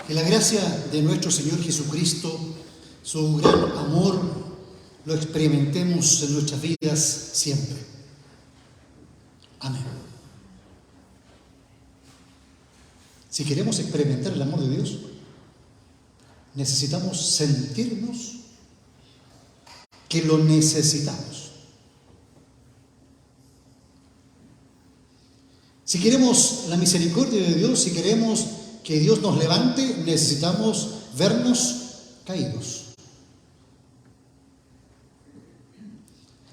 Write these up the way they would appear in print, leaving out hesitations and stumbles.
Que la gracia de nuestro Señor Jesucristo, su gran amor, lo experimentemos en nuestras vidas siempre. Amén. Si queremos experimentar el amor de Dios, necesitamos sentirnos que lo necesitamos. Si queremos la misericordia de Dios, si queremos que Dios nos levante, necesitamos vernos caídos.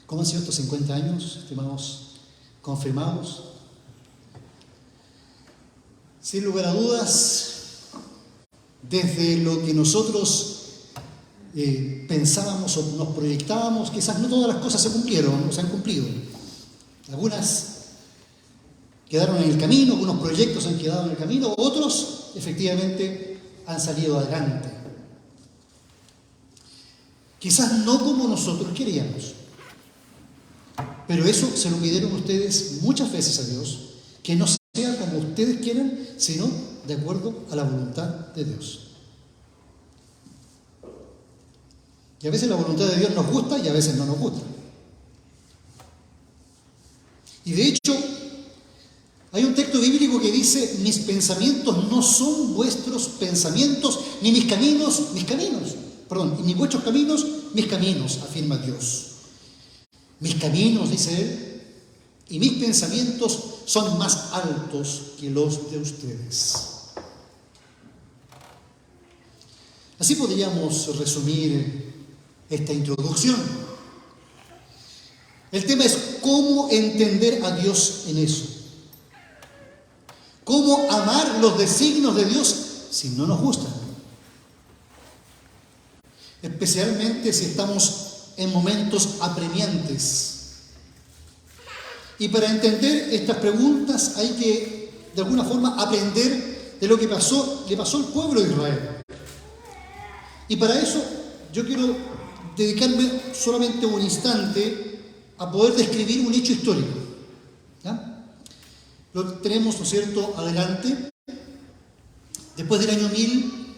¿Cómo han sido estos 50 años, estimados confirmados? Sin lugar a dudas, desde lo que nosotros pensábamos o nos proyectábamos, quizás no todas las cosas se cumplieron, no se han cumplido. Algunas quedaron en el camino, algunos proyectos han quedado en el camino, otros efectivamente han salido adelante. Quizás no como nosotros queríamos, pero eso se lo pidieron ustedes muchas veces a Dios, que no sea como ustedes quieren, sino de acuerdo a la voluntad de Dios. Y a veces la voluntad de Dios nos gusta y a veces no nos gusta. Y de hecho, hay un texto bíblico que dice: mis pensamientos no son vuestros pensamientos, ni mis caminos, ni vuestros caminos, mis caminos, afirma Dios. Mis caminos, dice Él, y mis pensamientos son más altos que los de ustedes. Así podríamos resumir esta introducción. El tema es cómo entender a Dios en eso. Cómo amar los designios de Dios si no nos gustan. Especialmente si estamos en momentos apremiantes. Y para entender estas preguntas hay que, de alguna forma, aprender de lo que le pasó al pueblo de Israel. Y para eso yo quiero dedicarme solamente un instante a poder describir un hecho histórico. ¿Ya? Lo tenemos, ¿no es cierto?, adelante. Después del año 1000,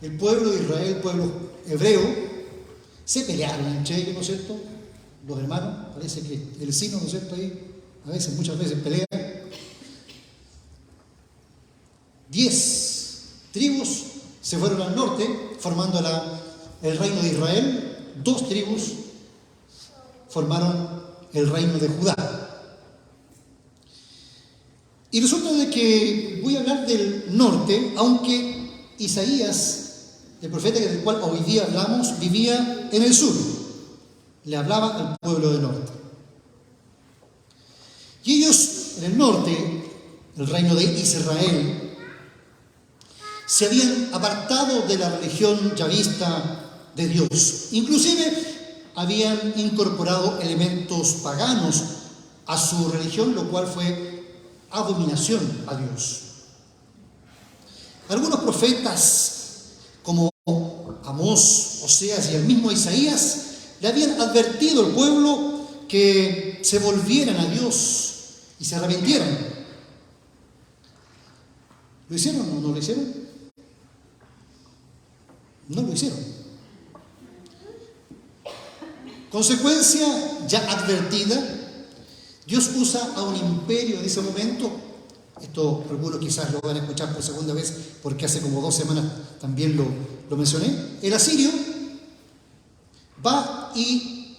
el pueblo de Israel, el pueblo hebreo, se pelearon entre ellos, ¿no es cierto? Los hermanos, parece que el vecino, ¿no es cierto?, ahí muchas veces pelean. 10 tribus se fueron al norte, formando el reino de Israel. 2 tribus formaron el reino de Judá. Y resulta de que voy a hablar del norte, aunque Isaías, el profeta del cual hoy día hablamos, vivía en el sur. Le hablaba al pueblo del norte. Y ellos, en el norte, el reino de Israel, se habían apartado de la religión yahvista de Dios. Inclusive habían incorporado elementos paganos a su religión, lo cual fue abominación a Dios. Algunos profetas, como Amós, Oseas y el mismo Isaías, le habían advertido al pueblo que se volvieran a Dios y se arrepintieran. ¿Lo hicieron o no lo hicieron? No lo hicieron. Consecuencia ya advertida, Dios usa a un imperio en ese momento. Esto algunos quizás lo van a escuchar por segunda vez, porque hace como 2 semanas también lo mencioné. El asirio va y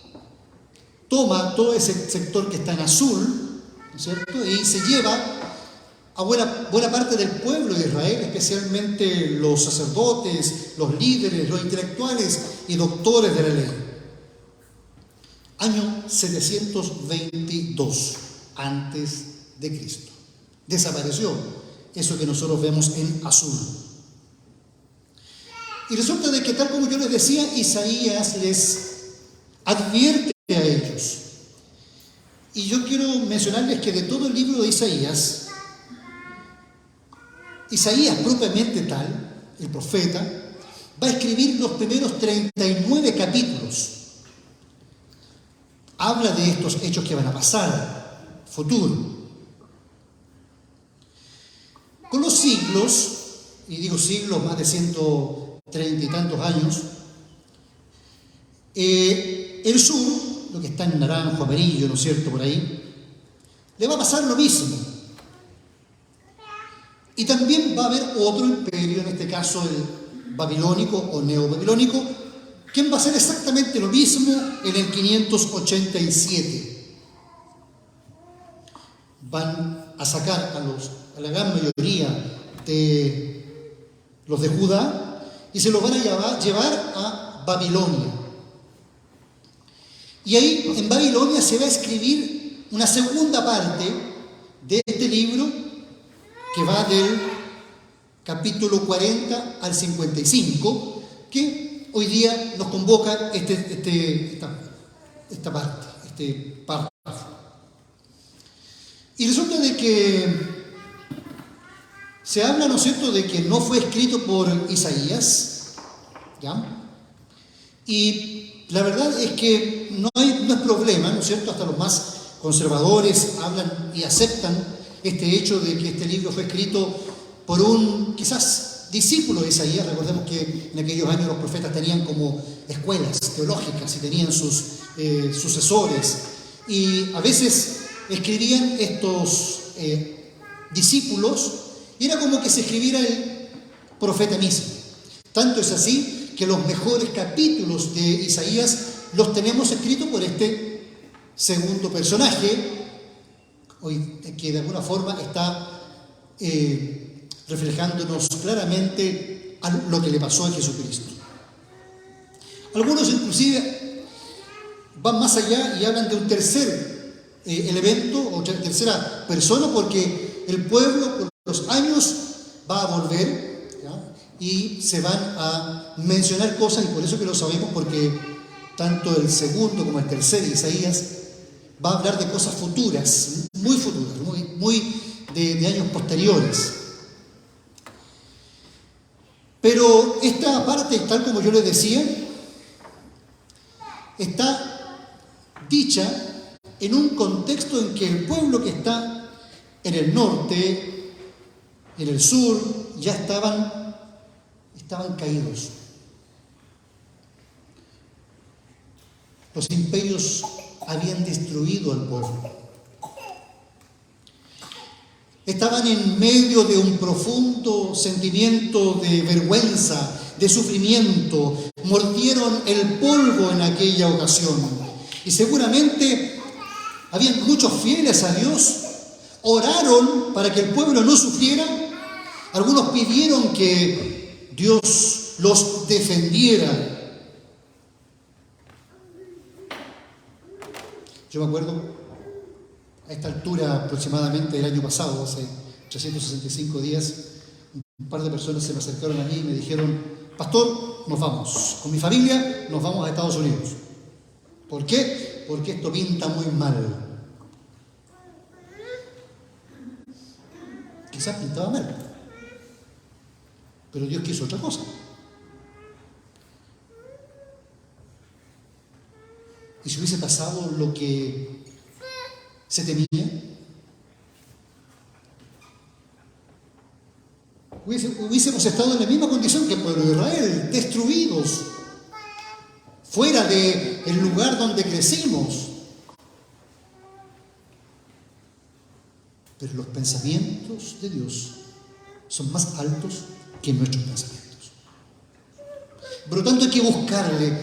toma todo ese sector que está en azul, ¿no es cierto?, y se lleva a buena parte del pueblo de Israel, especialmente los sacerdotes, los líderes, los intelectuales y doctores de la ley. Año 722 antes de Cristo. Desapareció eso que nosotros vemos en azul. Y resulta de que, tal como yo les decía, Isaías les advierte a ellos. Y yo quiero mencionarles que de todo el libro de Isaías propiamente tal, el profeta, va a escribir los primeros 39 capítulos. Habla de estos hechos que van a pasar, futuro. Con los siglos, y digo siglos, más de 130 y tantos años, el sur, lo que está en naranjo, amarillo, ¿no es cierto?, por ahí, le va a pasar lo mismo. Y también va a haber otro imperio, en este caso el babilónico o neobabilónico, quien va a hacer exactamente lo mismo en el 587. Van a sacar a la gran mayoría de los de Judá y se los van a llevar a Babilonia. Y ahí en Babilonia se va a escribir una segunda parte de este libro que va del capítulo 40 al 55, que hoy día nos convoca esta parte, este párrafo. Y resulta de que se habla, ¿no es cierto?, de que no fue escrito por Isaías, ¿ya? Y la verdad es que no es problema, ¿no es cierto?, hasta los más conservadores hablan y aceptan este hecho de que este libro fue escrito por un, quizás, discípulo de Isaías. Recordemos que en aquellos años los profetas tenían como escuelas teológicas y tenían sus sucesores. Y a veces escribían estos discípulos y era como que se escribiera el profeta mismo. Tanto es así que los mejores capítulos de Isaías los tenemos escritos por este segundo personaje, que de alguna forma está reflejándonos claramente a lo que le pasó a Jesucristo. Algunos inclusive van más allá y hablan de un tercer elemento o tercera persona, porque el pueblo por los años va a volver, ¿ya?, y se van a mencionar cosas, y por eso que lo sabemos, porque tanto el segundo como el tercer Isaías va a hablar de cosas futuras, muy futuras, muy de años posteriores. Pero esta parte, tal como yo les decía, está dicha en un contexto en que el pueblo que está en el norte, en el sur, ya estaban caídos. Los imperios habían destruido al pueblo. Estaban en medio de un profundo sentimiento de vergüenza, de sufrimiento. Mordieron el polvo en aquella ocasión. Y seguramente habían muchos fieles a Dios. Oraron para que el pueblo no sufriera. Algunos pidieron que Dios los defendiera. Yo me acuerdo, a esta altura aproximadamente del año pasado, hace 365 días, un par de personas se me acercaron a mí y me dijeron: pastor, nos vamos, con mi familia nos vamos a Estados Unidos. ¿Por qué? Porque esto pinta muy mal. Quizás pintaba mal, pero Dios quiso otra cosa. Y si hubiese pasado lo que se temía, hubiésemos estado en la misma condición que el pueblo de Israel, destruidos, fuera del lugar donde crecimos. Pero los pensamientos de Dios son más altos que nuestros pensamientos. Por lo tanto, hay que buscarle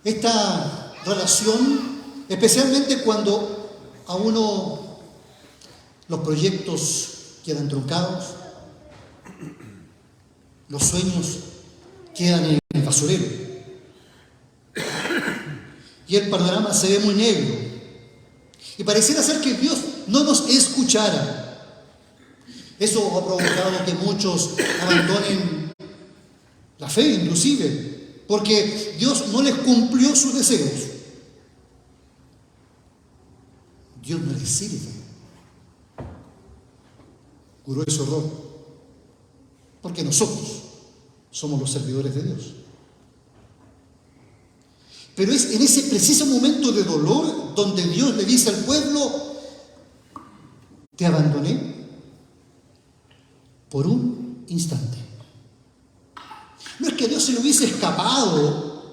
esta relación, especialmente cuando a uno los proyectos quedan truncados, los sueños quedan en el basurero y el panorama se ve muy negro y pareciera ser que Dios no nos escuchara. Eso ha provocado que muchos abandonen la fe, inclusive, porque Dios no les cumplió sus deseos. Dios no les sirve. Grueso error. Porque nosotros somos los servidores de Dios. Pero es en ese preciso momento de dolor donde Dios le dice al pueblo: te abandoné por un instante. No es que a Dios se le hubiese escapado,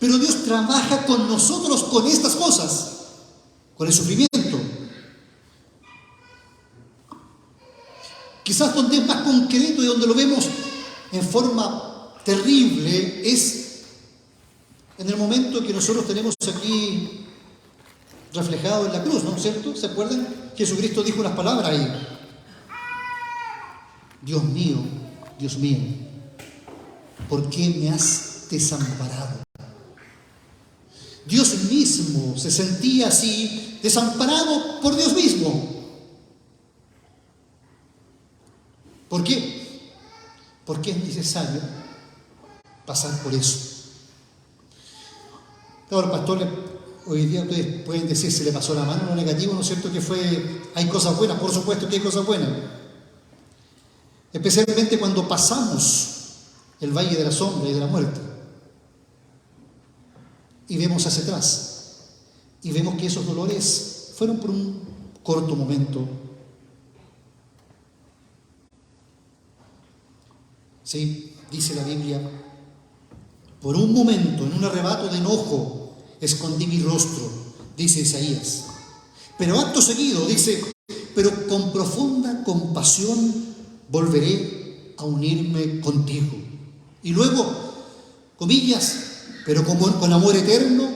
pero Dios trabaja con nosotros con estas cosas, con el sufrimiento. Quizás donde es más concreto y donde lo vemos en forma terrible es en el momento que nosotros tenemos aquí reflejado en la cruz, ¿no es cierto? ¿Se acuerdan? Jesucristo dijo unas palabras ahí. Dios mío, ¿por qué me has desamparado? Dios mismo se sentía así, desamparado por Dios mismo. ¿Por qué? Porque es necesario pasar por eso. Ahora, pastores, hoy día ustedes pueden decir se le pasó la mano en lo negativo, ¿no es cierto? Hay cosas buenas, por supuesto que hay cosas buenas. Especialmente cuando pasamos el valle de la sombra y de la muerte. Y vemos hacia atrás. Y vemos que esos dolores fueron por un corto momento. Sí, dice la Biblia, por un momento, en un arrebato de enojo, escondí mi rostro, dice Isaías. Pero acto seguido dice, pero con profunda compasión volveré a unirme contigo. Y luego, comillas, pero con amor eterno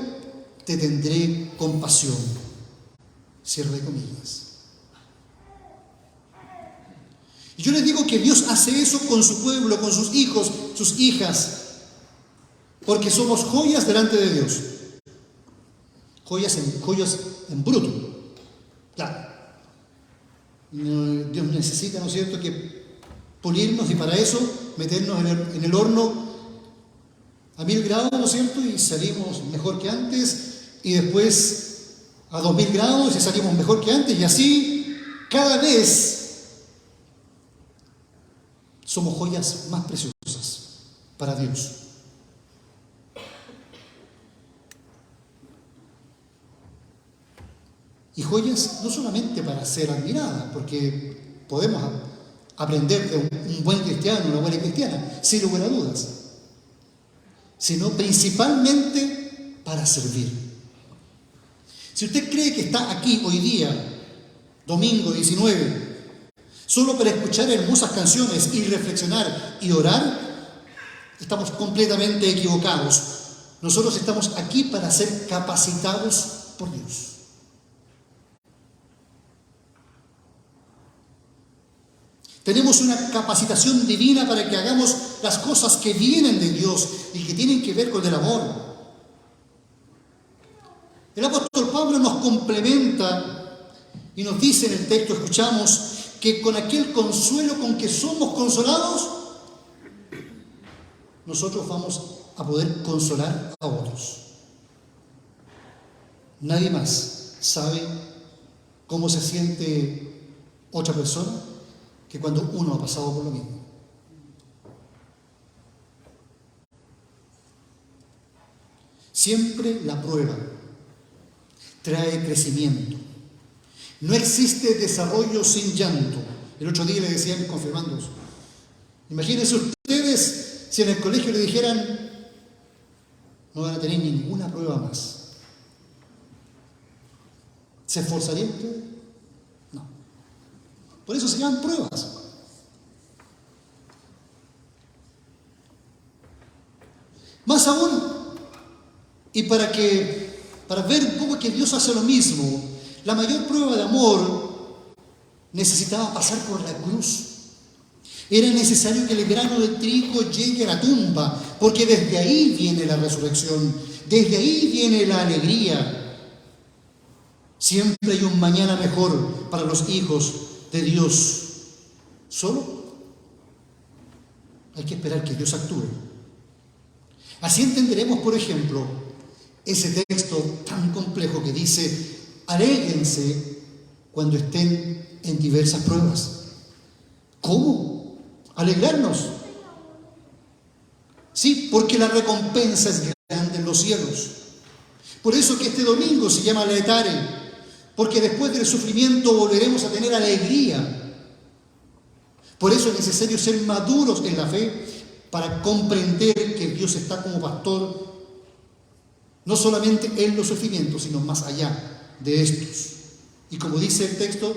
te tendré compasión. Cierre de comillas. Y yo les digo que Dios hace eso con su pueblo, con sus hijos, sus hijas, porque somos joyas delante de Dios. Joyas en bruto. Claro. Dios necesita, ¿no es cierto?, que pulirnos y para eso meternos en el horno a 1000 grados, ¿no es cierto?, y salimos mejor que antes, y después a 2000 grados y salimos mejor que antes, y así cada vez somos joyas más preciosas para Dios. Y joyas no solamente para ser admiradas, porque podemos aprender de un buen cristiano, una buena cristiana, sin lugar a dudas, sino principalmente para servir. Si usted cree que está aquí hoy día, domingo 19, solo para escuchar hermosas canciones y reflexionar y orar, estamos completamente equivocados. Nosotros estamos aquí para ser capacitados por Dios. Tenemos una capacitación divina para que hagamos las cosas que vienen de Dios y que tienen que ver con el amor. El apóstol Pablo nos complementa y nos dice en el texto, escuchamos, que con aquel consuelo con que somos consolados, nosotros vamos a poder consolar a otros. Nadie más sabe cómo se siente otra persona que cuando uno ha pasado por lo mismo. Siempre la prueba trae crecimiento. No existe desarrollo sin llanto. El otro día le decía a mis confirmandos, imagínense ustedes si en el colegio le dijeran no van a tener ninguna prueba más. ¿Se esforzarían ustedes? No. Por eso se llaman pruebas. Más aún, y para ver un poco que Dios hace lo mismo, la mayor prueba de amor necesitaba pasar por la cruz. Era necesario que el grano de trigo llegue a la tumba, porque desde ahí viene la resurrección, desde ahí viene la alegría. Siempre hay un mañana mejor para los hijos de Dios. Solo hay que esperar que Dios actúe. Así entenderemos, por ejemplo, ese texto tan complejo que dice: alégrense cuando estén en diversas pruebas. ¿Cómo? ¿Alegrarnos? Sí, porque la recompensa es grande en los cielos. Por eso que este domingo se llama Laetare, porque después del sufrimiento volveremos a tener alegría. Por eso es necesario ser maduros en la fe para comprender que Dios está como pastor, no solamente en los sufrimientos, sino más allá de estos. Y como dice el texto,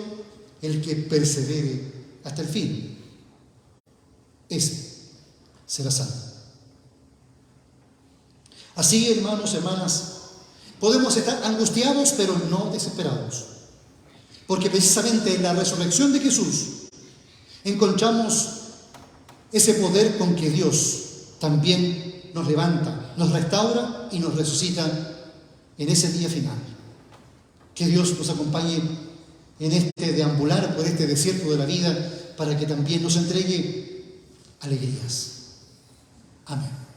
el que persevere hasta el fin, ese será salvo. Así, hermanos, hermanas, podemos estar angustiados, pero no desesperados. Porque precisamente en la resurrección de Jesús encontramos ese poder con que Dios también nos levanta, nos restaura y nos resucita en ese día final. Que Dios nos acompañe en este deambular por este desierto de la vida para que también nos entregue alegrías. Amén.